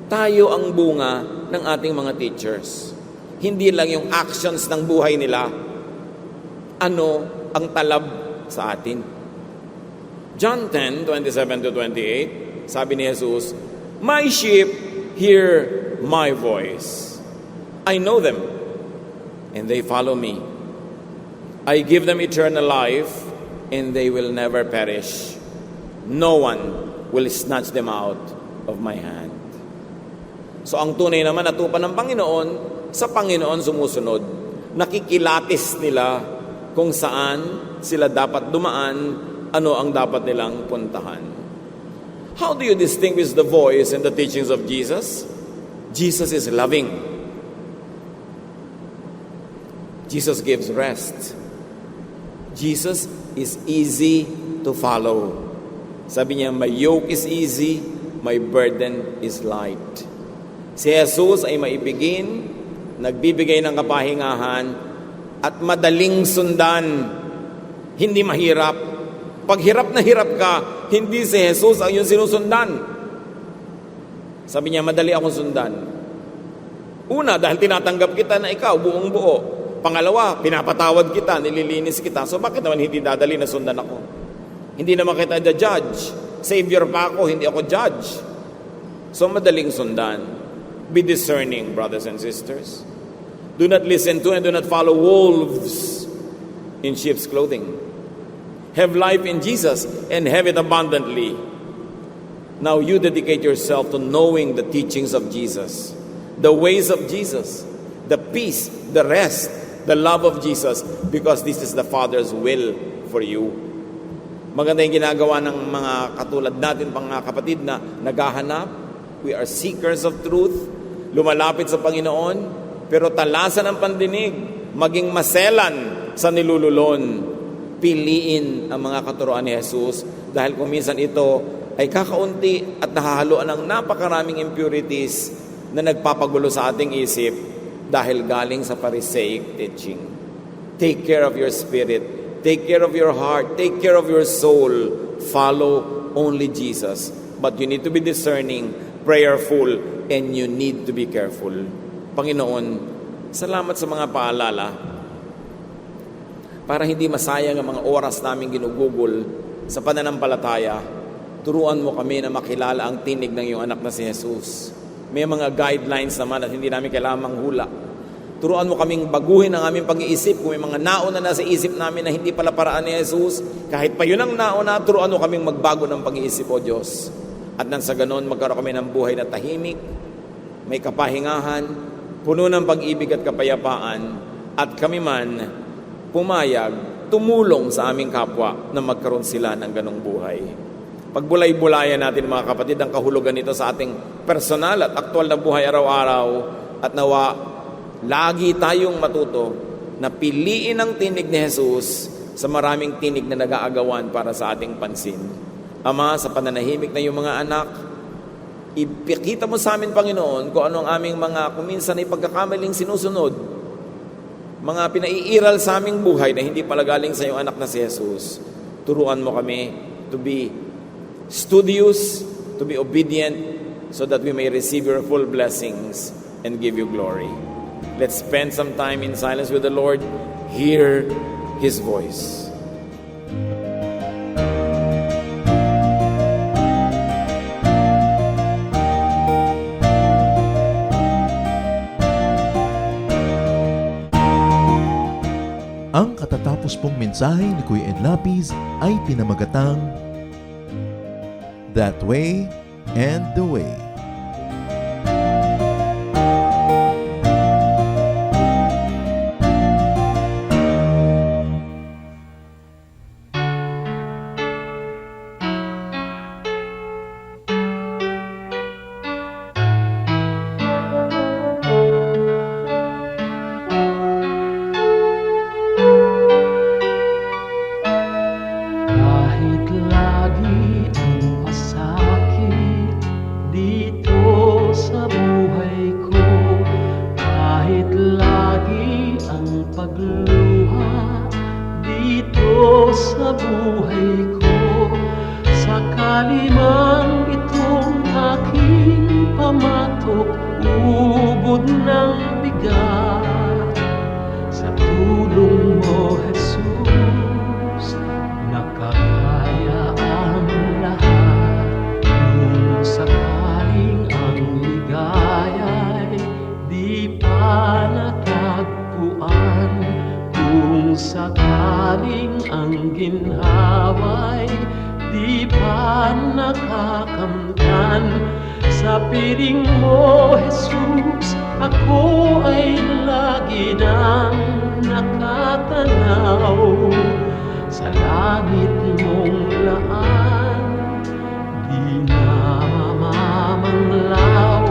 Tayo ang bunga ng ating mga teachers. Hindi lang yung actions ng buhay nila. Ano ang talab sa atin? John 10:27-28, sabi ni Jesus, my sheep hear my voice. I know them, and they follow me. I give them eternal life, and they will never perish. No one will snatch them out of my hand. So ang tunay naman na tupa ng Panginoon, sa Panginoon sumusunod. Nakikilatis nila kung saan sila dapat dumaan, ano ang dapat nilang puntahan. How do you distinguish the voice and the teachings of Jesus? Jesus is loving. Jesus gives rest. Jesus is easy to follow. Sabi niya, my yoke is easy, my burden is light. Si Jesus ay maibigin, nagbibigay ng kapahingahan, at madaling sundan. Hindi mahirap. Pag hirap na hirap ka, hindi si Jesus ang iyong sinusundan. Sabi niya, madali akong sundan. Una, dahil tinatanggap kita na ikaw, buong buo. Pangalawa, pinapatawad kita, nililinis kita. So bakit naman hindi dadali na sundan ako? Hindi naman kita the judge. Savior pa ako, hindi ako judge. So madaling sundan. Be discerning, brothers and sisters. Do not listen to and do not follow wolves in sheep's clothing. Have life in Jesus and have it abundantly. Now you dedicate yourself to knowing the teachings of Jesus, the ways of Jesus, the peace, the rest, the love of Jesus, because this is the Father's will for you. Maganda yung ginagawa ng mga katulad natin, mga kapatid na naghahanap. We are seekers of truth, lumalapit sa Panginoon, pero talasan ang pandinig, maging maselan sa nilululon. Piliin ang mga katuruan ni Jesus dahil kung minsan ito ay kakaunti at nahahaluan ng napakaraming impurities na nagpapagulo sa ating isip dahil galing sa Pharisaic teaching. Take care of your spirit. Take care of your heart. Take care of your soul. Follow only Jesus. But you need to be discerning, prayerful, and you need to be careful. Panginoon, salamat sa mga paalala para hindi masayang ang mga oras namin ginugugol sa pananampalataya. Turuan mo kami na makilala ang tinig ng iyong anak na si Jesus. May mga guidelines naman at hindi namin kailangan manghula. Turuan mo kaming baguhin ang aming pag-iisip. Kung may mga nauna na sa isip namin na hindi pala paraan ni Jesus, kahit pa yun ang nauna, turuan mo kaming magbago ng pag-iisip, O Diyos. At nang sa ganon, magkaroon kami ng buhay na tahimik, may kapahingahan, puno ng pag-ibig at kapayapaan, at kami man pumayag, tumulong sa aming kapwa na magkaroon sila ng ganong buhay. Pagbulay-bulayan natin mga kapatid ang kahulugan nito sa ating personal at aktual na buhay araw-araw at nawa lagi tayong matuto na piliin ang tinig ni Jesus sa maraming tinig na nag-aagawan para sa ating pansin. Ama, sa pananahimik na iyong mga anak, ipakita mo sa amin, Panginoon, kung ano ang aming mga kuminsan ay pagkakamaling sinusunod, mga pinaiiral sa aming buhay na hindi pala galing sa iyong anak na si Jesus. Turuan mo kami to be studious, to be obedient, so that we may receive your full blessings and give you glory. Let's spend some time in silence with the Lord. Hear His voice. Ang katatapos pong mensahe ni Kuya Ed Lapis ay pinamagatang That Way and the Way. Kahit lagi ang masakit dito sa buhay ko, kahit lagi ang pagluha dito sa buhay ko, sakali man itong aking pamatok, ubod ng bigat, sa tulong mo, Jesus, nakakaya ang lahat. Kung sakaling ang ligaya'y di pa natagpuan, kung sakaling ang ginhawa'y di pa nakakamtan, sa piling mo, Jesus, ako ay lagi nang nakatanaw sa langit mong laan, di na mamamanglaw.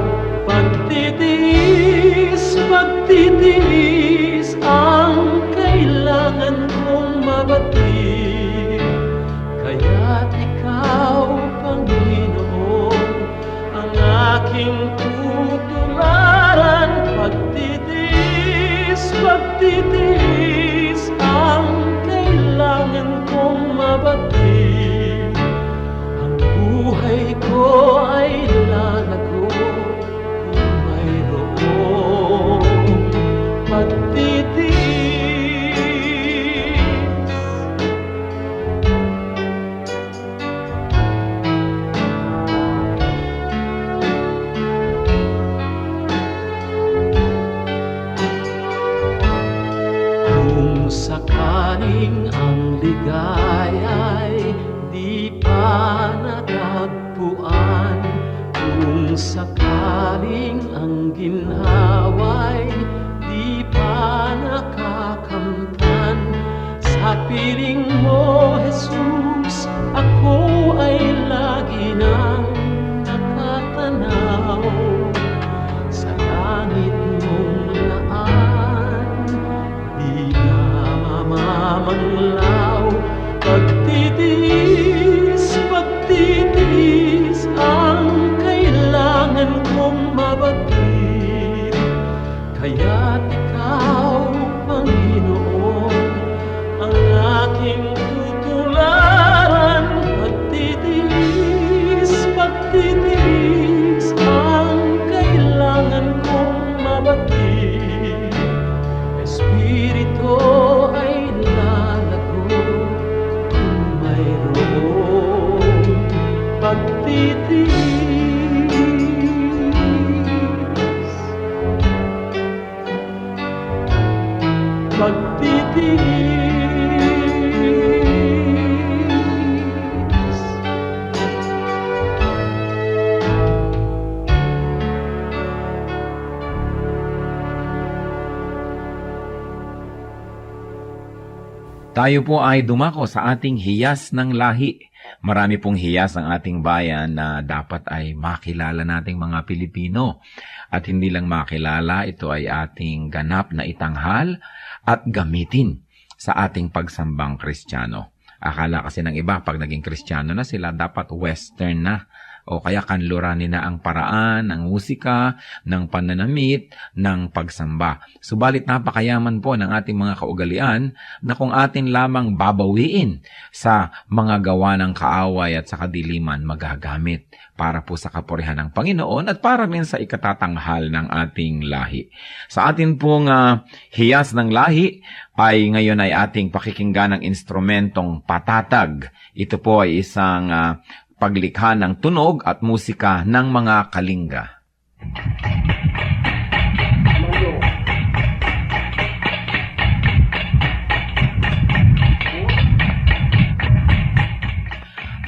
Pagtitiis, pagtitiis ang kailangan kong mabatid, kaya't ikaw, Panginoon, ang aking tutularan. Pagtitiis, pagtitiis ang kailangan kong mabatid. Ang buhay ko ay lalago kung mayroong Tanging ang ligaya'y di pa natagpuan. Kung sakaling ang ginhawa'y di pa nakakamtan, sa piling mo, Jesus, ako ay lagi nang nakatanaw sa langit mong laan. Di na mamamanglaw, pagtitiis ang kailangan kong mabatid. Kaya't ikaw, Panginoon, ang aking tutularan. Pagtitiis ang kailangan kong mabatid. Espiritu ay lalago kung mayroong pagtitiis. Tayo po ay dumako sa ating hiyas ng lahi. Marami pong hiyas ang ating bayan na dapat ay makilala nating mga Pilipino. At hindi lang makilala, ito ay ating ganap na itanghal at gamitin sa ating pagsambang Kristiyano. Akala kasi ng iba, pag naging Kristiyano na sila, dapat Western na. O kaya kanluranin na ang paraan, ang musika, ng pananamit, ng pagsamba. Subalit napakayaman po ng ating mga kaugalian na kung atin lamang babawiin sa mga gawa ng kaaway at sa kadiliman magagamit para po sa kapurihan ng Panginoon at para rin sa ikatatanghal ng ating lahi. Sa atin pong hiyas ng lahi ay ngayon ay ating pakikinggan ng instrumentong patatag. Ito po ay isang paglikha ng tunog at musika ng mga Kalinga.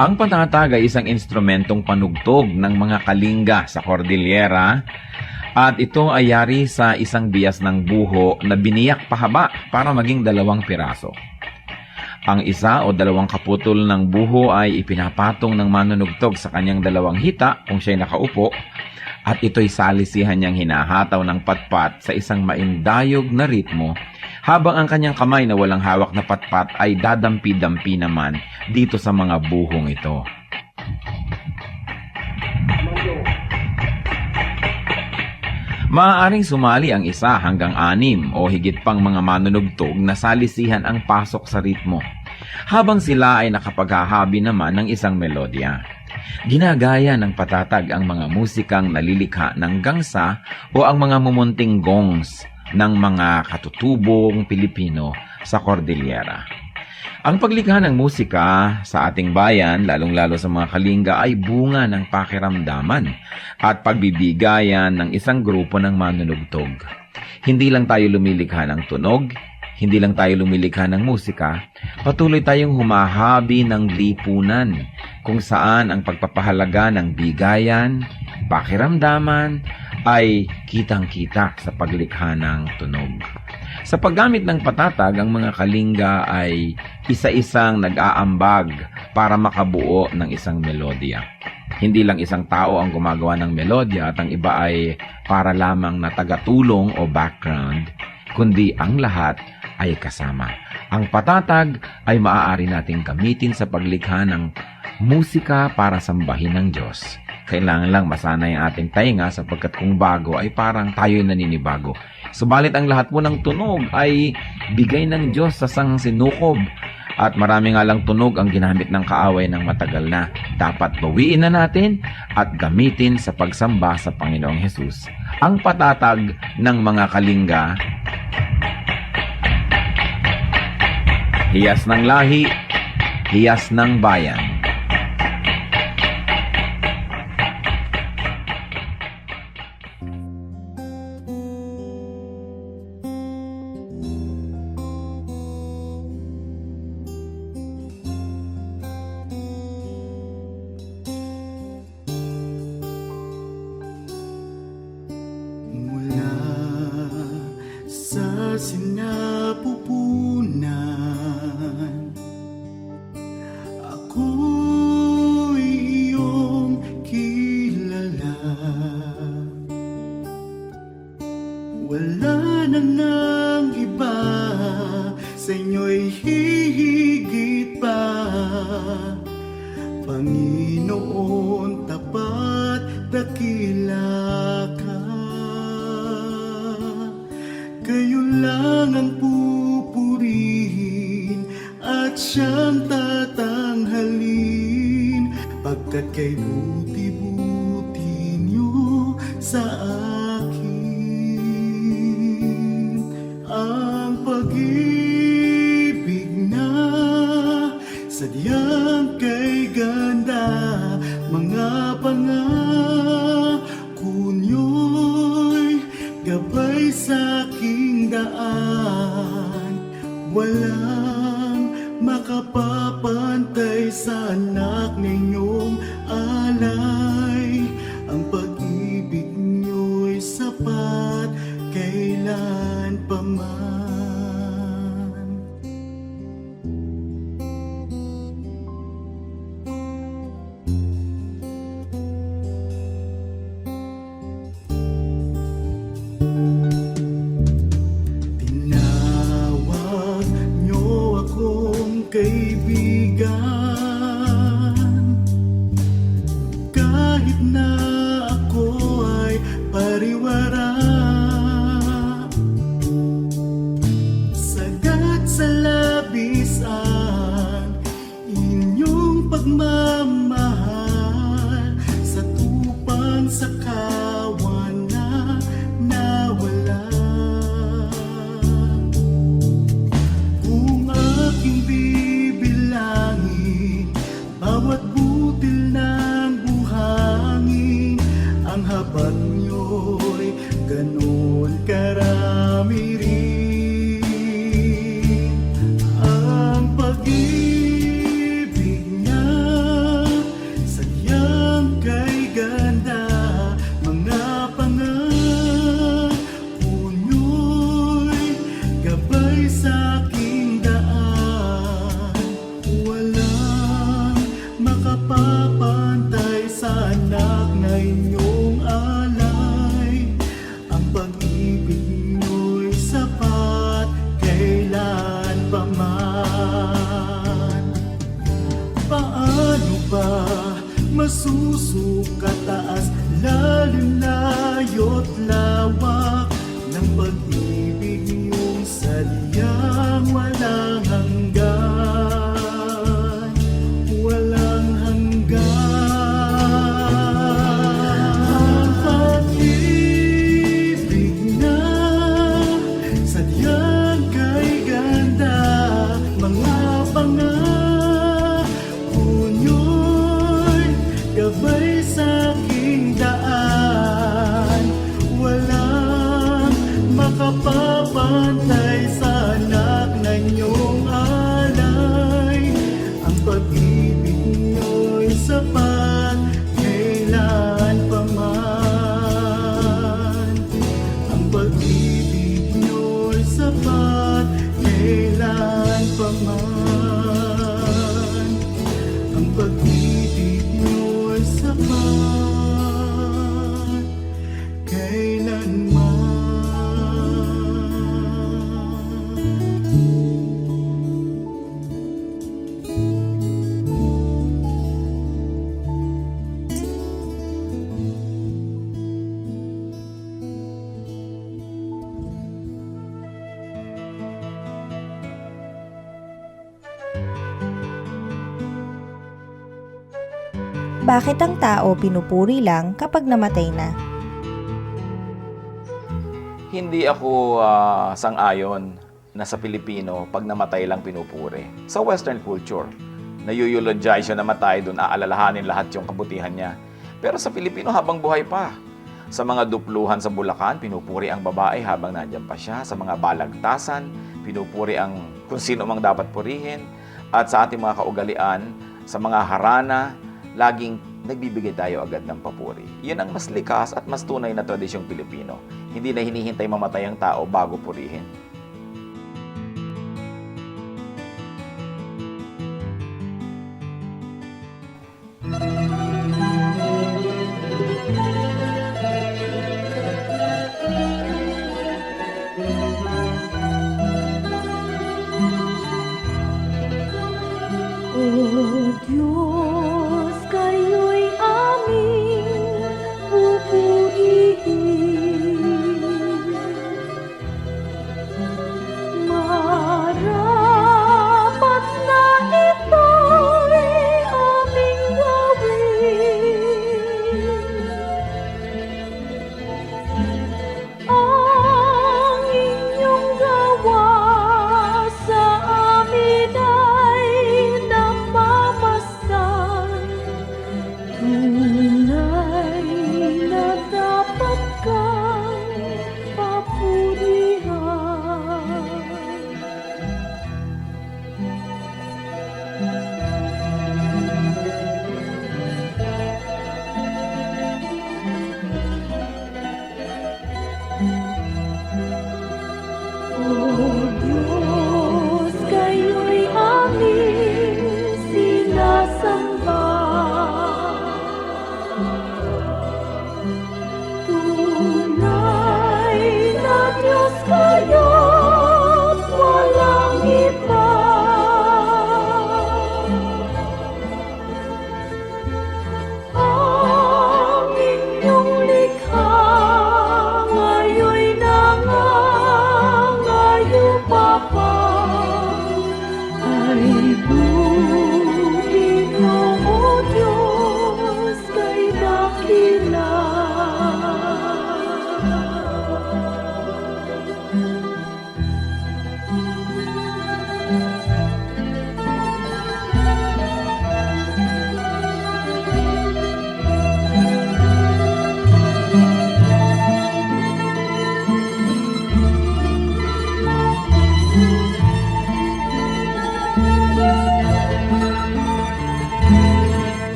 Ang patatag ay isang instrumentong panugtog ng mga Kalinga sa Cordillera at ito ay yari sa isang bias ng buho na biniyak pahaba para maging 2 piraso. Ang isa o 2 kaputol ng buho ay ipinapatong ng manunugtog sa kanyang 2 hita kung siya'y nakaupo at ito'y salisihan niyang hinahataw ng patpat sa isang maindayog na ritmo habang ang kanyang kamay na walang hawak na patpat ay dadampi-dampi naman dito sa mga buhong ito. Maaaring sumali ang 1 hanggang 6 o higit pang mga manunugtog na salisihan ang pasok sa ritmo, habang sila ay nakapaghahabi naman ng isang melodya. Ginagaya ng patatag ang mga musikang nalilikha ng gangsa o ang mga mumunting gongs ng mga katutubong Pilipino sa Cordillera. Ang paglikha ng musika sa ating bayan, lalong-lalo sa mga Kalinga, ay bunga ng pakiramdaman at pagbibigayan ng isang grupo ng manunugtog. Hindi lang tayo lumilikha ng tunog, hindi lang tayo lumilikha ng musika, patuloy tayong humahabi ng lipunan kung saan ang pagpapahalaga ng bigayan, pakiramdaman, ay kitang-kita sa paglikha ng tunog. Sa paggamit ng patatag, ang mga Kalinga ay isa-isang nag-aambag para makabuo ng isang melodya. Hindi lang isang tao ang gumagawa ng melodya at ang iba ay para lamang na tagatulong o background, kundi ang lahat ay kasama. Ang patatag ay maaari nating gamitin sa paglikha ng musika para sambahin ng Diyos. Kailangan lang masanay ang ating tainga sapagkat kung bago ay parang tayo'y naninibago. Subalit ang lahat po ng tunog ay bigay ng Diyos sa sinukob. At marami nga lang tunog ang ginamit ng kaaway ng matagal na. Dapat bawiin na natin at gamitin sa pagsamba sa Panginoong Hesus. Ang patatag ng mga Kalinga, hiyas ng lahi, hiyas ng bayan. sinapupunan. Ako'y iyong kilala. Wala na ngang iba, sa inyo'y hihigit pa. Panginoon, tapat dakila ka. Kayo lang ang pupurihin at siyang tatanghalin, pagkat kay buti-buti niyo sa akin. Ang pag-ibig na sadyang kay ganda, mga pangako niyo'y gabay sa aking daan. Walang makapapantay sa anak ninyong alay. Ang pag-ibig niyo'y sapat kailan pa man. Tinawag niyo akong kaibigan, kahit na ako ay pariwara. Sagat sa labis ang inyong pagmamahal, sa tupang sa kawan na nawala. Kung aking bibilangin bawat butil ng buhangin, ang habag niyo'y ganon karami rin. Ang pag-ibig na sadyang kay ganda, mga pangako niyo'y gabay sa aking daan. Walang makapapantay sa anak na inyong alay. Ang pag-ibig niyo'y sapat kailan pa man. Paano ba masusukat taas, lalim, layo't lawak ng pag-ibig niyong sadyang walang hanggan, walang hanggan. Ang pag-ibig na sadyang kay ganda, mga pangako niyo'y gabay sa aking daan. Walang makapapantay sa anak na inyong alay. Ang pag-ibig niyo'y sapat kailan pa man. Ang pag-ibig niyo'y sapat kailan pa man. Ang pag-ibig niyo'y sapat kailanman. Bakit ang tao pinupuri lang kapag namatay na? Hindi ako sang-ayon na sa Pilipino pag namatay lang pinupuri. Sa Western culture, na-eulogize yung namatay, doon aalalahanin lahat yung kabutihan niya. Pero sa Pilipino, habang buhay pa. Sa mga dupluhan sa Bulacan, pinupuri ang babae habang nandiyan pa siya. Sa mga balagtasan, pinupuri ang kung sino mang dapat purihin. At sa ating mga kaugalian, sa mga harana, laging nagbibigay tayo agad ng papuri. Yan ang mas likas at mas tunay na tradisyong Pilipino. Hindi na hinihintay mamatay ang tao bago purihin.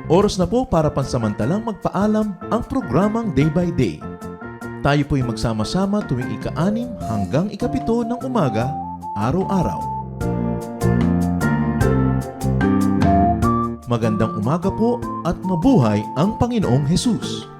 Oras na po para pansamantalang magpaalam ang programang Day by Day. Tayo po'y magsama-sama tuwing ika-6 hanggang ika-7 ng umaga, araw-araw. Magandang umaga po at mabuhay ang Panginoong Hesus!